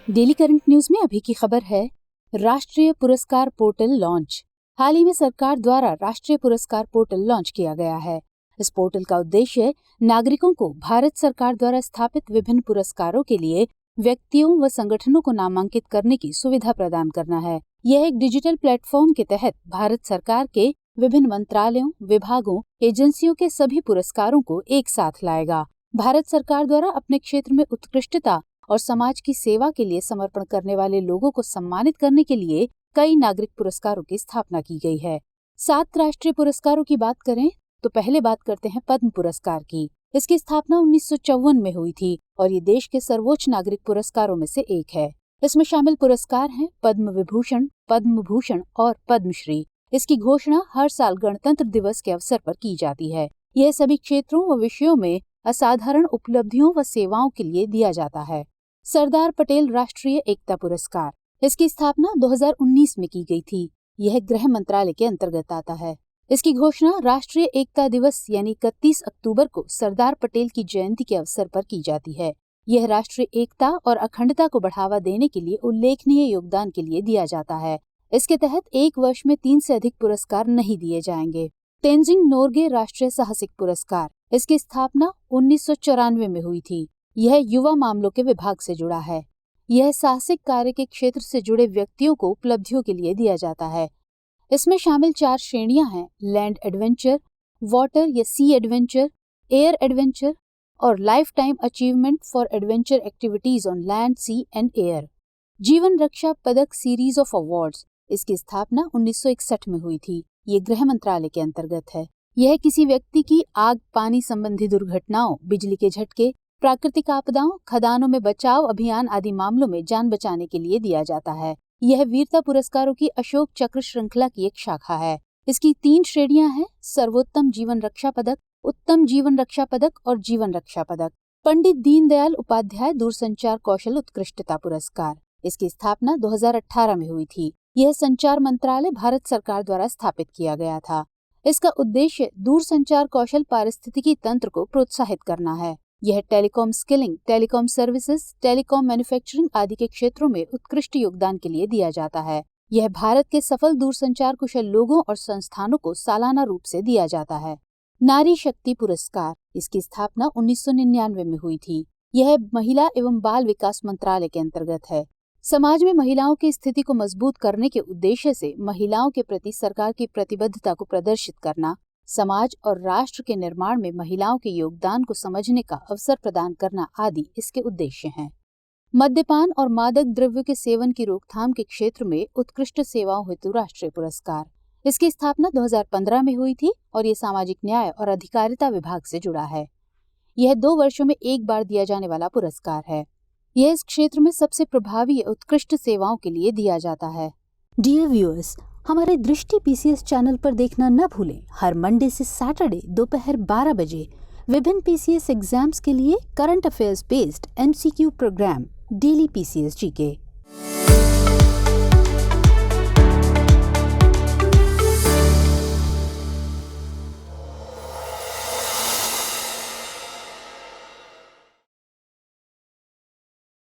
Daily current news में अभी की खबर है, राष्ट्रीय पुरस्कार पोर्टल लॉन्च। हाल ही में सरकार द्वारा राष्ट्रीय पुरस्कार पोर्टल लॉन्च किया गया है। इस पोर्टल का उद्देश्य नागरिकों को भारत सरकार द्वारा स्थापित विभिन्न पुरस्कारों के लिए व्यक्तियों व संगठनों को नामांकित करने की सुविधा प्रदान करना है। यह एक डिजिटल प्लेटफॉर्म के तहत भारत सरकार के विभिन्न मंत्रालयों, विभागों, एजेंसियों के सभी पुरस्कारों को एक साथ लाएगा। भारत सरकार द्वारा अपने क्षेत्र में उत्कृष्टता और समाज की सेवा के लिए समर्पण करने वाले लोगों को सम्मानित करने के लिए कई नागरिक पुरस्कारों की स्थापना की गई है। 7 राष्ट्रीय पुरस्कारों की बात करें तो पहले बात करते हैं पद्म पुरस्कार की। इसकी स्थापना 1954 में हुई थी और ये देश के सर्वोच्च नागरिक पुरस्कारों में से एक है। इसमें शामिल पुरस्कार हैं पद्म विभूषण, पद्म भूषण और पद्मश्री। इसकी घोषणा हर साल गणतंत्र दिवस के अवसर पर की जाती है। यह सभी क्षेत्रों व विषयों में असाधारण उपलब्धियों व सेवाओं के लिए दिया जाता है। सरदार पटेल राष्ट्रीय एकता पुरस्कार, इसकी स्थापना 2019 में की गई थी। यह गृह मंत्रालय के अंतर्गत आता है। इसकी घोषणा राष्ट्रीय एकता दिवस यानी 31 अक्टूबर को सरदार पटेल की जयंती के अवसर पर की जाती है। यह राष्ट्रीय एकता और अखंडता को बढ़ावा देने के लिए उल्लेखनीय योगदान के लिए दिया जाता है। इसके तहत एक वर्ष में 3 से अधिक पुरस्कार नहीं दिए जाएंगे। तेंजिंग नोरगे राष्ट्रीय साहसिक पुरस्कार, इसकी स्थापना 1994 में हुई थी। यह युवा मामलों के विभाग से जुड़ा है। यह साहसिक कार्य के क्षेत्र से जुड़े व्यक्तियों को उपलब्धियों के लिए दिया जाता है। इसमें शामिल 4 श्रेणियां हैं: लैंड एडवेंचर, वाटर या सी एडवेंचर, एयर एडवेंचर और lifetime achievement for adventure activities on land, sea and air. Jeevan Raksha पदक सीरीज ऑफ अवार्ड्स, इसकी स्थापना 1961 में हुई थी। ये गृह मंत्रालय के अंतर्गत है। यह किसी व्यक्ति की आग, पानी संबंधी दुर्घटनाओं, बिजली के झटके, प्राकृतिक आपदाओं, खदानों में बचाव अभियान आदि मामलों में जान बचाने के लिए दिया जाता है। यह वीरता पुरस्कारों की अशोक चक्र श्रृंखला की एक शाखा है। इसकी 3 श्रेणियां हैं: सर्वोत्तम जीवन रक्षा पदक, उत्तम जीवन रक्षा पदक और जीवन रक्षा पदक। पंडित दीनदयाल उपाध्याय दूरसंचार कौशल उत्कृष्टता पुरस्कार, इसकी स्थापना 2018 में हुई थी। यह संचार मंत्रालय भारत सरकार द्वारा स्थापित किया गया था। इसका उद्देश्य दूरसंचार कौशल पारिस्थितिकी तंत्र को प्रोत्साहित करना है। यह telecom skilling, telecom services, telecom manufacturing आदि के क्षेत्रों में उत्कृष्ट योगदान के लिए दिया जाता है। यह भारत के सफल दूरसंचार कुशल लोगों और संस्थानों को सालाना रूप से दिया जाता है। नारी शक्ति पुरस्कार, इसकी स्थापना 1999 में हुई थी। यह महिला एवं बाल विकास मंत्रालय के अंतर्गत है। समाज में महिलाओं की स्थिति को मजबूत करने के उद्देश्य से महिलाओं के प्रति सरकार की प्रतिबद्धता को प्रदर्शित करना, समाज और राष्ट्र के निर्माण में महिलाओं के योगदान को समझने का अवसर प्रदान करना आदि इसके उद्देश्य हैं। मद्यपान और मादक द्रव्यों के सेवन की रोकथाम के क्षेत्र में उत्कृष्ट सेवाओं हेतु राष्ट्रीय पुरस्कार, इसकी स्थापना 2015 में हुई थी और ये सामाजिक न्याय और अधिकारिता विभाग से जुड़ा है। यह 2 वर्षों में एक बार दिया जाने वाला पुरस्कार है। यह इस क्षेत्र में सबसे प्रभावी उत्कृष्ट सेवाओं के लिए दिया जाता है। डियर व्यूअर्स, हमारे दृष्टि पीसीएस चैनल पर देखना न भूलें। हर मंडे से सैटरडे दोपहर 12 बजे विभिन्न पीसीएस एग्जाम्स के लिए current affairs based MCQ program daily PCS GK.